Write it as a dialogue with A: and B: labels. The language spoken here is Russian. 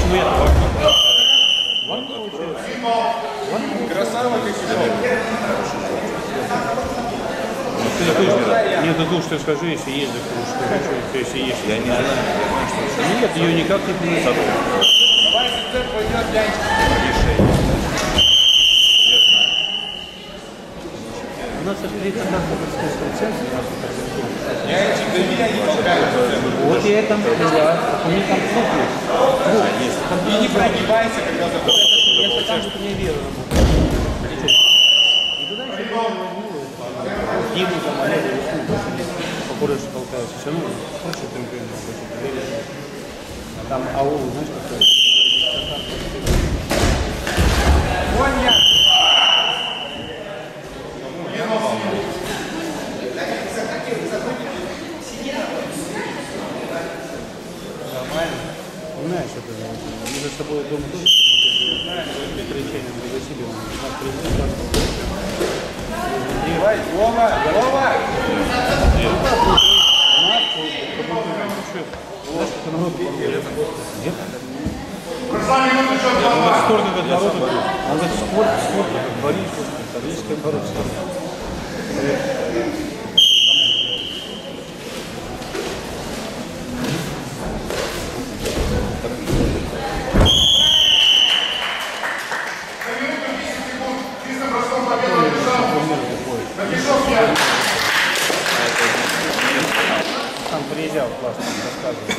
A: Ну я Ван получается.
B: Красава как всегда.
A: Нет, ты думаешь, что скажи, если есть, что если есть.
B: Я не знаю, что
A: Нет, ее никак не принесут.
B: давай офицер пойдет глянь.
A: У нас открыто как центр.
B: Янчик, до меня не толкает.
A: Вот я там стреляю. У них там суп есть.
B: И не прогибайся, когда заходишь.
A: Я сам вот у меня вера работает. И туда еще возьму Диму там, Олега, по городу толкаются. Все равно хорошо температура. Там аул, знаешь, такой.
B: Вон я.
A: Нормально. Знаешь, это мы за собой дома тоже приключения пригласили.
B: Давай, Вова, Вова.
A: Восторг от народа. Он говорит, спорт, Борис, католическое бороться. Там приезжал классно, рассказывал.